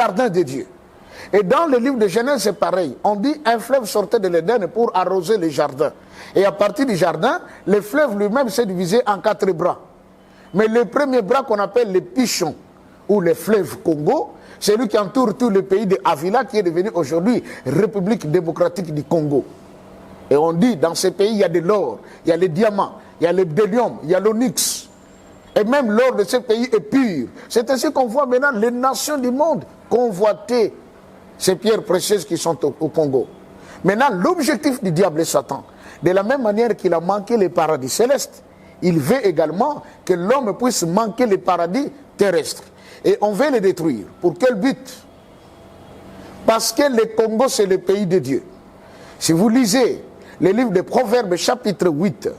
jardin de Dieu. Et dans le livre de Genèse, c'est pareil. On dit un fleuve sortait de l'Éden pour arroser les jardins. Et à partir du jardin, le fleuve lui-même s'est divisé en 4 bras. Mais le premier bras qu'on appelle le Pichon, ou le fleuve Congo, c'est lui qui entoure tout le pays de Avila, qui est devenu aujourd'hui République démocratique du Congo. Et on dit, dans ce pays, il y a de l'or, il y a les diamants, il y a le bdellium, il y a l'onyx. Et même l'or de ce pays est pur. C'est ainsi qu'on voit maintenant les nations du monde convoiter ces pierres précieuses qui sont au Congo. Maintenant, l'objectif du diable est Satan. De la même manière qu'il a manqué les paradis célestes, il veut également que l'homme puisse manquer les paradis terrestres. Et on veut les détruire. Pour quel but? Parce que le Congo, c'est le pays de Dieu. Si vous lisez le livre de Proverbes, chapitre 8,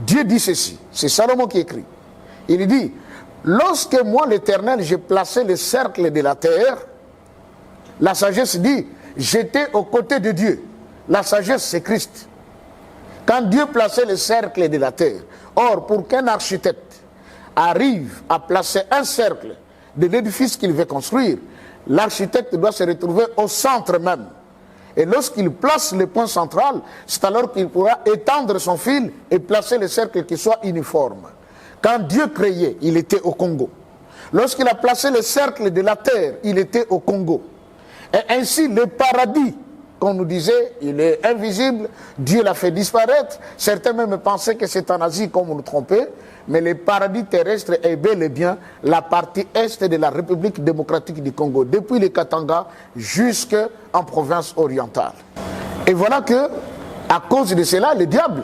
Dieu dit ceci. C'est Salomon qui écrit. Il dit, lorsque moi, l'Éternel, j'ai placé le cercle de la terre, la sagesse dit, j'étais aux côtés de Dieu. La sagesse, c'est Christ. Quand Dieu plaçait le cercle de la terre, or, pour qu'un architecte arrive à placer un cercle de l'édifice qu'il veut construire, l'architecte doit se retrouver au centre même. Et lorsqu'il place le point central, c'est alors qu'il pourra étendre son fil et placer le cercle qui soit uniforme. Quand Dieu créait, il était au Congo. Lorsqu'il a placé le cercle de la terre, il était au Congo. Et ainsi, le paradis, qu'on nous disait, il est invisible, Dieu l'a fait disparaître. Certains même pensaient que c'est en Asie qu'on nous trompait, mais le paradis terrestre est bel et bien la partie est de la République démocratique du Congo, depuis le Katanga jusqu'en province orientale. Et voilà que, à cause de cela, le diable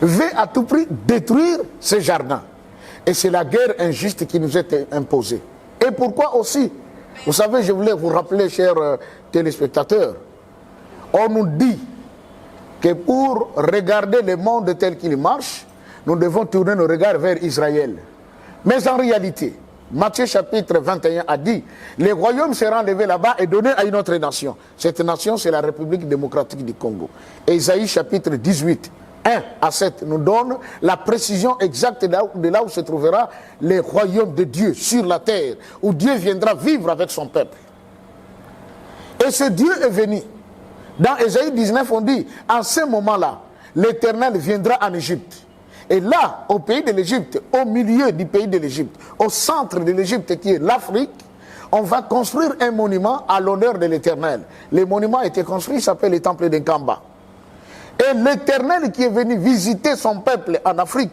veut à tout prix détruire ce jardin. Et c'est la guerre injuste qui nous est imposée. Et pourquoi aussi? Vous savez, je voulais vous rappeler, chers téléspectateurs, on nous dit que pour regarder le monde tel qu'il marche, nous devons tourner nos regards vers Israël. Mais en réalité, Matthieu chapitre 21 a dit, les royaumes seront enlevés là-bas et donnés à une autre nation. Cette nation, c'est la République démocratique du Congo. Et Isaïe chapitre 18, 1 à 7 nous donne la précision exacte de là où se trouvera les royaumes de Dieu sur la terre, où Dieu viendra vivre avec son peuple. Et ce Dieu est venu. Dans Ésaïe 19, on dit, en ce moment-là, l'Éternel viendra en Égypte. Et là, au pays de l'Égypte, au milieu du pays de l'Égypte, au centre de l'Égypte qui est l'Afrique, on va construire un monument à l'honneur de l'Éternel. Le monument a été construit, il s'appelle le temple d'Nkamba. Et l'Éternel qui est venu visiter son peuple en Afrique,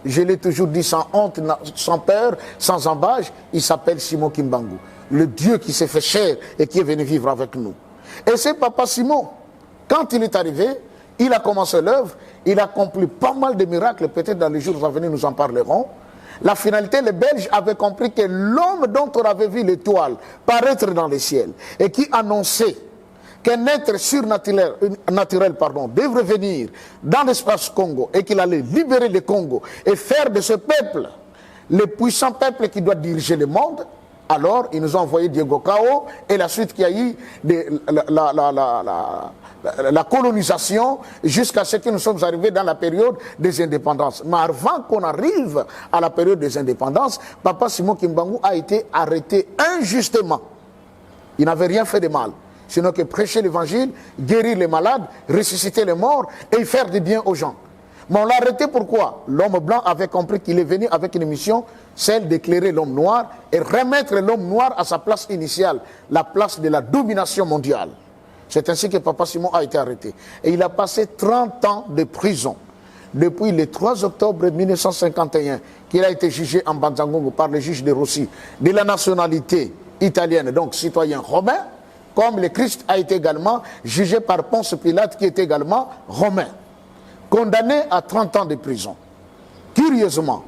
je l'ai toujours dit sans honte, sans peur, sans embâche, il s'appelle Simon Kimbangu. Le Dieu qui s'est fait chair et qui est venu vivre avec nous. Et c'est Papa Simon, quand il est arrivé, il a commencé l'œuvre, il a accompli pas mal de miracles, peut-être dans les jours à venir nous en parlerons. La finalité, les Belges avaient compris que l'homme dont on avait vu l'étoile paraître dans les ciels et qui annonçait qu'un être surnaturel devrait venir dans l'espace Congo et qu'il allait libérer le Congo et faire de ce peuple le puissant peuple qui doit diriger le monde. Alors, ils nous ont envoyé Diego Cao et la suite qui a eu la colonisation jusqu'à ce que nous sommes arrivés dans la période des indépendances. Mais avant qu'on arrive à la période des indépendances, Papa Simon Kimbangu a été arrêté injustement. Il n'avait rien fait de mal, sinon que prêcher l'évangile, guérir les malades, ressusciter les morts et faire du bien aux gens. Mais on l'a arrêté pourquoi? L'homme blanc avait compris qu'il est venu avec une mission, celle d'éclairer l'homme noir et remettre l'homme noir à sa place initiale, la place de la domination mondiale. C'est ainsi que Papa Simon a été arrêté. Et il a passé 30 ans de prison. Depuis le 3 octobre 1951, qu'il a été jugé en Banzangongo par le juge de Rossi, de la nationalité italienne, donc citoyen romain, comme le Christ a été également jugé par Ponce Pilate, qui est également romain. Condamné à 30 ans de prison. Curieusement,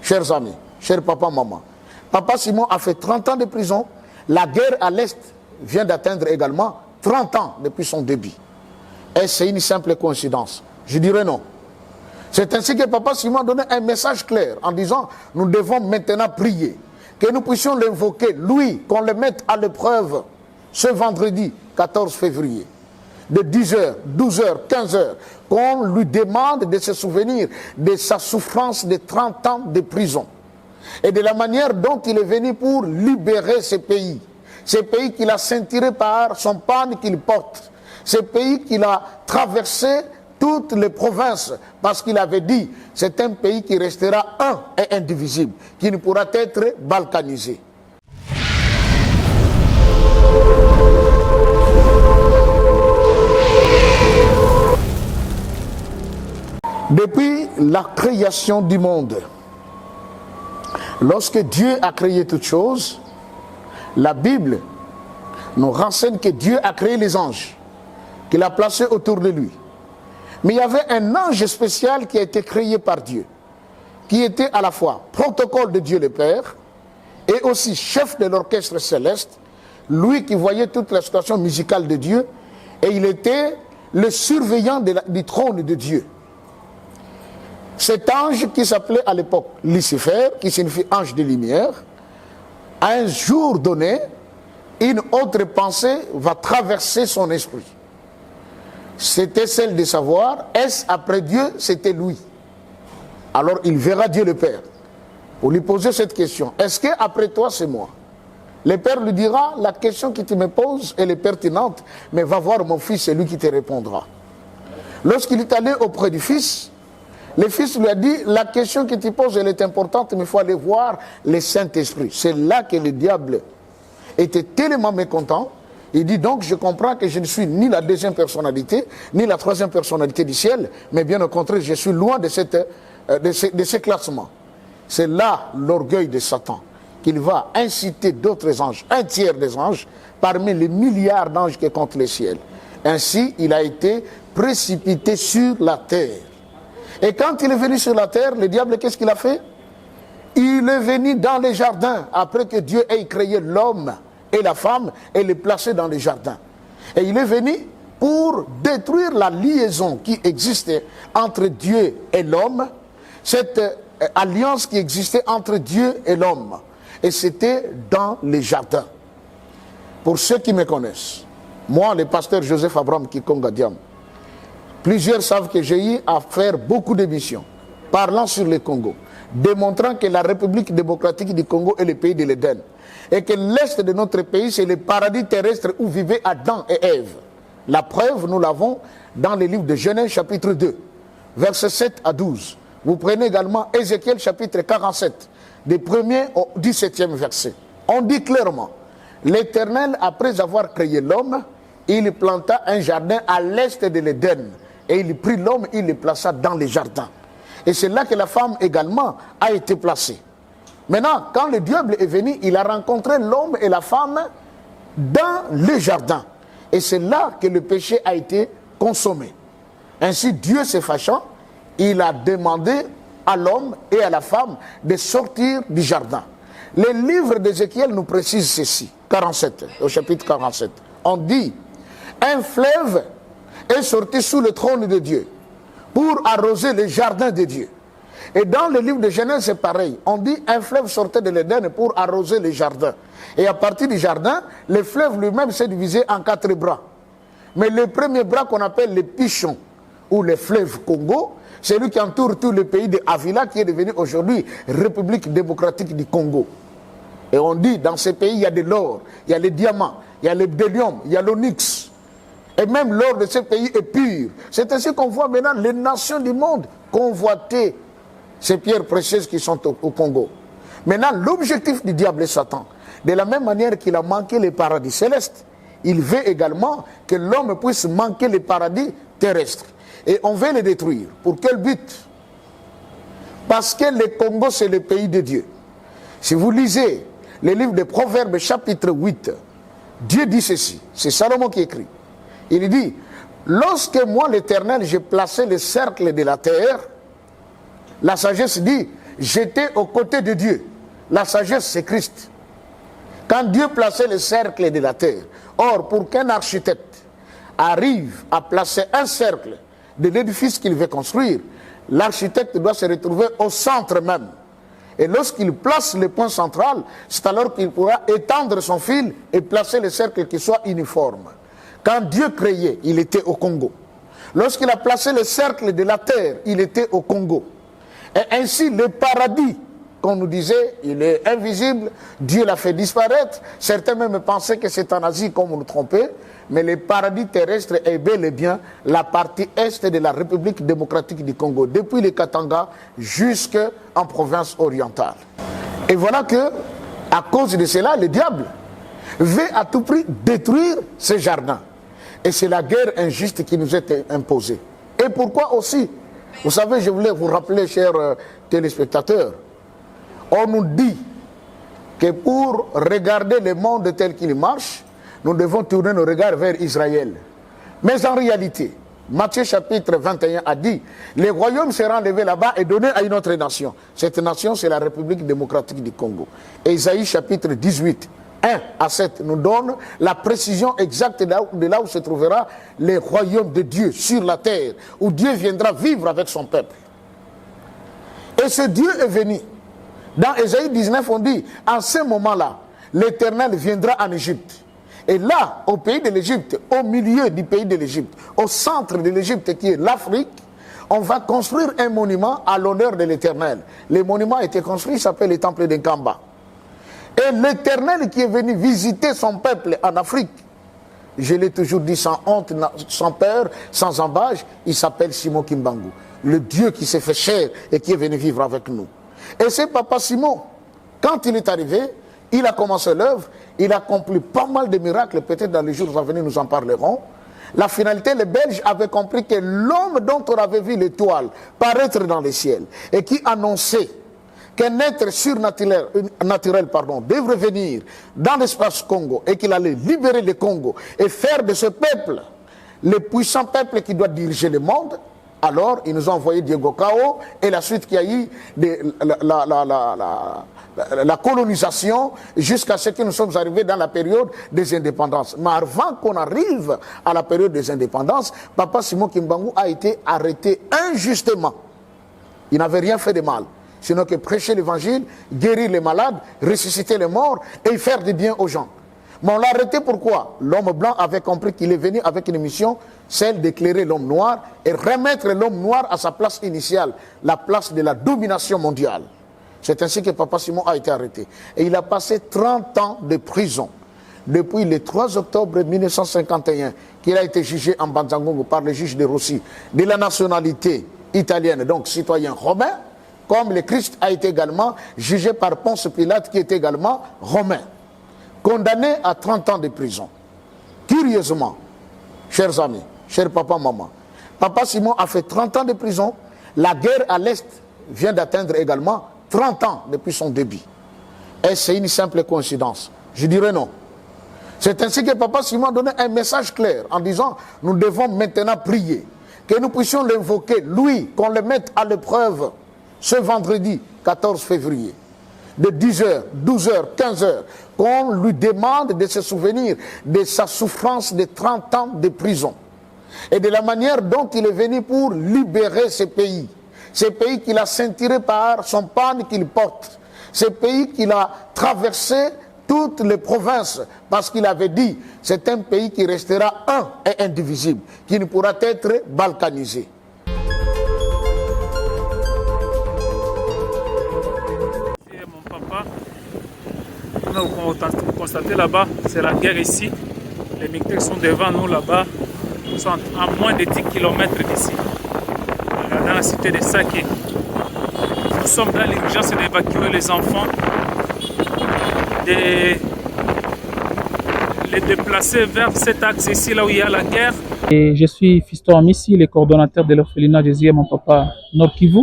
chers amis, chers papa, maman, Papa Simon a fait 30 ans de prison. La guerre à l'Est vient d'atteindre également 30 ans depuis son début. Et c'est une simple coïncidence? Je dirais non. C'est ainsi que Papa Simon a donné un message clair en disant, nous devons maintenant prier, que nous puissions l'invoquer, lui, qu'on le mette à l'épreuve ce vendredi 14 février. De 10h, 12h, 15h, qu'on lui demande de se souvenir de sa souffrance de 30 ans de prison et de la manière dont il est venu pour libérer ce pays. Ces pays qu'il a ceinturés par son panne qu'il porte. Ces pays qu'il a traversé toutes les provinces, parce qu'il avait dit, c'est un pays qui restera un et indivisible, qui ne pourra être balkanisé. Depuis la création du monde, lorsque Dieu a créé toutes choses, la Bible nous renseigne que Dieu a créé les anges, qu'il a placés autour de lui. Mais il y avait un ange spécial qui a été créé par Dieu, qui était à la fois protocole de Dieu le Père et aussi chef de l'orchestre céleste, lui qui voyait toute la situation musicale de Dieu, et il était le surveillant du trône de Dieu. Cet ange qui s'appelait à l'époque Lucifer, qui signifie ange de lumière, à un jour donné, une autre pensée va traverser son esprit. C'était celle de savoir, est-ce après Dieu, c'était lui. Alors il verra Dieu le Père, pour lui poser cette question, est-ce qu'après toi c'est moi? Le Père lui dira, la question que tu me poses, elle est pertinente, mais va voir mon fils, c'est lui qui te répondra. Lorsqu'il est allé auprès du fils, le fils lui a dit, la question que tu poses, elle est importante, mais il faut aller voir le Saint-Esprit. C'est là que le diable était tellement mécontent. Il dit donc, je comprends que je ne suis ni la deuxième personnalité, ni la troisième personnalité du ciel, mais bien au contraire, je suis loin de ce classement. C'est là l'orgueil de Satan, qu'il va inciter d'autres anges, un tiers des anges, parmi les milliards d'anges qui comptent le ciel. Ainsi, il a été précipité sur la terre. Et quand il est venu sur la terre, le diable, qu'est-ce qu'il a fait? Il est venu dans les jardins, après que Dieu ait créé l'homme et la femme, et les placer dans les jardins. Et il est venu pour détruire la liaison qui existait entre Dieu et l'homme, cette alliance qui existait entre Dieu et l'homme. Et c'était dans les jardins. Pour ceux qui me connaissent, moi, le pasteur Joseph Abraham Kikonga Diam, plusieurs savent que j'ai eu à faire beaucoup d'émissions parlant sur le Congo, démontrant que la République démocratique du Congo est le pays de l'Éden et que l'Est de notre pays, c'est le paradis terrestre où vivaient Adam et Ève. La preuve, nous l'avons dans le livre de Genèse chapitre 2, versets 7 à 12. Vous prenez également Ézéchiel chapitre 47, des 1er au 17e verset. On dit clairement, l'Éternel, après avoir créé l'homme, il planta un jardin à l'est de l'Éden. Et il prit l'homme, il le plaça dans les jardins. Et c'est là que la femme également a été placée. Maintenant, quand le diable est venu, il a rencontré l'homme et la femme dans le jardin. Et c'est là que le péché a été consommé. Ainsi, Dieu se fâchant, il a demandé à l'homme et à la femme de sortir du jardin. Le livre d'Ézéchiel nous précise ceci, 47, au chapitre 47. On dit, un fleuve est sorti sous le trône de Dieu pour arroser les jardins de Dieu. Et dans le livre de Genèse, c'est pareil. On dit un fleuve sortait de l'Éden pour arroser les jardins. Et à partir du jardin, le fleuve lui-même s'est divisé en 4 bras. Mais le premier bras qu'on appelle le Pichon, ou le fleuve Congo, c'est lui qui entoure tout le pays de Avila, qui est devenu aujourd'hui République démocratique du Congo. Et on dit, dans ces pays, il y a de l'or, il y a les diamants, il y a le bdellium, il y a l'onyx. Et même l'or de ces pays est pur. C'est ainsi qu'on voit maintenant les nations du monde convoiter ces pierres précieuses qui sont au Congo. Maintenant, l'objectif du diable est Satan. De la même manière qu'il a manqué les paradis célestes, il veut également que l'homme puisse manquer les paradis terrestres. Et on veut les détruire. Pour quel but? Parce que le Congo, c'est le pays de Dieu. Si vous lisez le livre de Proverbes, chapitre 8, Dieu dit ceci. C'est Salomon qui écrit. Il dit, lorsque moi, l'Éternel, j'ai placé le cercle de la terre, la sagesse dit, j'étais aux côtés de Dieu. La sagesse, c'est Christ. Quand Dieu plaçait le cercle de la terre, or, pour qu'un architecte arrive à placer un cercle de l'édifice qu'il veut construire, l'architecte doit se retrouver au centre même. Et lorsqu'il place le point central, c'est alors qu'il pourra étendre son fil et placer le cercle qui soit uniforme. Quand Dieu créait, il était au Congo. Lorsqu'il a placé le cercle de la terre, il était au Congo. Et ainsi, le paradis qu'on nous disait, il est invisible, Dieu l'a fait disparaître. Certains même pensaient que c'est en Asie qu'on nous trompait, mais le paradis terrestre est bel et bien la partie est de la République démocratique du Congo, depuis les Katanga jusqu'en province orientale. Et voilà que, à cause de cela, le diable veut à tout prix détruire ce jardin. Et c'est la guerre injuste qui nous est imposée. Et pourquoi aussi? Vous savez, je voulais vous rappeler, chers téléspectateurs, on nous dit que pour regarder le monde tel qu'il marche, nous devons tourner nos regards vers Israël. Mais en réalité, Matthieu chapitre 21 a dit, les royaumes seront enlevés là-bas et donnés à une autre nation. Cette nation, c'est la République démocratique du Congo. Et Isaïe chapitre 18, 1 à 7 nous donne la précision exacte de là où se trouvera le royaume de Dieu sur la terre, où Dieu viendra vivre avec son peuple. Et ce Dieu est venu. Dans Isaïe 19, on dit, en ce moment-là, l'Éternel viendra en Égypte. Et là, au pays de l'Égypte, au milieu du pays de l'Égypte, au centre de l'Égypte qui est l'Afrique, on va construire un monument à l'honneur de l'Éternel. Le monument a été construit, il s'appelle le temple d'Nkamba. Et l'Éternel qui est venu visiter son peuple en Afrique, je l'ai toujours dit sans honte, sans peur, sans embâche, il s'appelle Simon Kimbangu, le Dieu qui s'est fait chair et qui est venu vivre avec nous. Et c'est Papa Simon, quand il est arrivé, il a commencé l'œuvre, il a accompli pas mal de miracles, peut-être dans les jours à venir nous en parlerons. La finalité, les Belges avaient compris que l'homme dont on avait vu l'étoile paraître dans les ciels et qui annonçait qu'un être surnaturel devrait venir dans l'espace Congo et qu'il allait libérer le Congo et faire de ce peuple le puissant peuple qui doit diriger le monde. Alors, ils nous ont envoyé Diego Cao et la suite qui a eu la colonisation jusqu'à ce que nous sommes arrivés dans la période des indépendances. Mais avant qu'on arrive à la période des indépendances, Papa Simon Kimbangu a été arrêté injustement. Il n'avait rien fait de mal, sinon que prêcher l'évangile, guérir les malades, ressusciter les morts et faire du bien aux gens. Mais on l'a arrêté pourquoi? L'homme blanc avait compris qu'il est venu avec une mission, celle d'éclairer l'homme noir et remettre l'homme noir à sa place initiale, la place de la domination mondiale. C'est ainsi que Papa Simon a été arrêté. Et il a passé 30 ans de prison. Depuis le 3 octobre 1951, qu'il a été jugé en Banzangongo par le juge de Rossi, de la nationalité italienne, donc citoyen romain, comme le Christ a été également jugé par Ponce Pilate, qui est également romain. Condamné à 30 ans de prison. Curieusement, chers amis, chers papa, maman, Papa Simon a fait 30 ans de prison. La guerre à l'Est vient d'atteindre également 30 ans depuis son début. Et c'est une simple coïncidence? Je dirais non. C'est ainsi que Papa Simon donnait un message clair en disant, nous devons maintenant prier, que nous puissions l'invoquer, lui, qu'on le mette à l'épreuve ce vendredi 14 février. De 10h, 12h, 15h, qu'on lui demande de se souvenir de sa souffrance de 30 ans de prison et de la manière dont il est venu pour libérer ce pays qu'il a ceinturé par son pan qu'il porte, ce pays qu'il a traversé toutes les provinces, parce qu'il avait dit, c'est un pays qui restera un et indivisible, qui ne pourra être balkanisé. Vous constatez là-bas, c'est la guerre ici. Les militaires sont devant nous là-bas, ils sont à moins de 10 km d'ici, dans la cité de Saké. Nous sommes dans l'urgence d'évacuer les enfants, de les déplacer vers cet axe ici, là où il y a la guerre. Et je suis Fiston Amissi, le coordonnateur de l'orphelinat Jésus et mon papa Nord Kivu.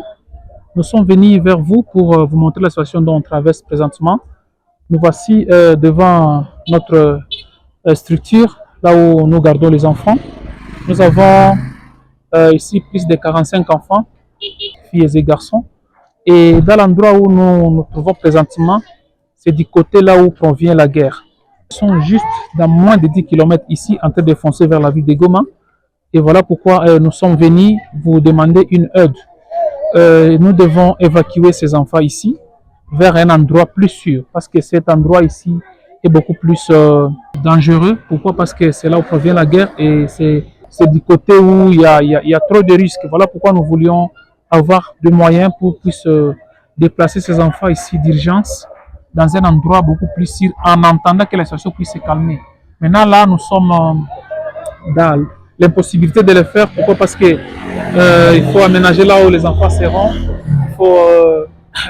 Nous sommes venus vers vous pour vous montrer la situation dont on traverse présentement. Nous voici devant notre structure, là où nous gardons les enfants. Nous avons ici plus de 45 enfants, filles et garçons. Et dans l'endroit où nous nous trouvons présentement, c'est du côté là où provient la guerre. Ils sont juste dans moins de 10 km ici, en train de foncer vers la ville de Goma. Et voilà pourquoi nous sommes venus vous demander une aide. Nous devons évacuer ces enfants ici vers un endroit plus sûr, parce que cet endroit ici est beaucoup plus dangereux. Pourquoi? Parce que c'est là où provient la guerre et c'est du côté où il y a trop de risques. Voilà pourquoi nous voulions avoir des moyens pour puisse déplacer ces enfants ici d'urgence dans un endroit beaucoup plus sûr en attendant que la situation puisse se calmer. Maintenant, là, nous sommes dans l'impossibilité de le faire. Pourquoi? Parce que il faut aménager là où les enfants seront. Il faut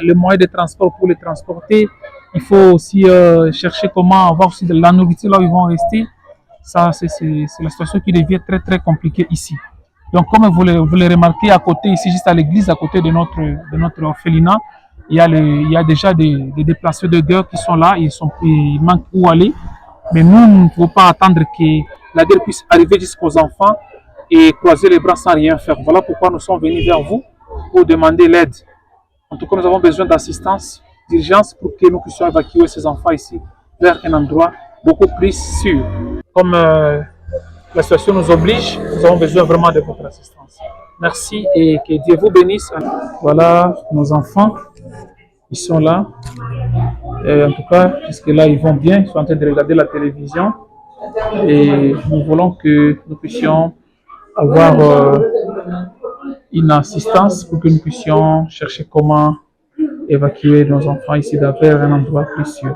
le moyen de transport pour les transporter. Il faut aussi chercher comment avoir aussi de la nourriture là où ils vont rester. Ça, c'est la situation qui devient très, très compliquée ici. Donc, comme vous le remarquez, à côté, ici, juste à l'église, à côté de notre orphelinat, il y a déjà des déplacés de guerre qui sont là, ils manquent où aller. Mais nous ne pouvons pas attendre que la guerre puisse arriver jusqu'aux enfants et croiser les bras sans rien faire. Voilà pourquoi nous sommes venus vers vous pour demander l'aide. En tout cas, nous avons besoin d'assistance, d'urgence pour que nous puissions évacuer ces enfants ici vers un endroit beaucoup plus sûr. Comme la situation nous oblige, nous avons besoin vraiment de votre assistance. Merci et que Dieu vous bénisse. Voilà nos enfants, ils sont là. Et en tout cas, jusque-là, ils vont bien, ils sont en train de regarder la télévision. Et nous voulons que nous puissions avoir une assistance pour que nous puissions chercher comment évacuer nos enfants ici vers un endroit plus sûr.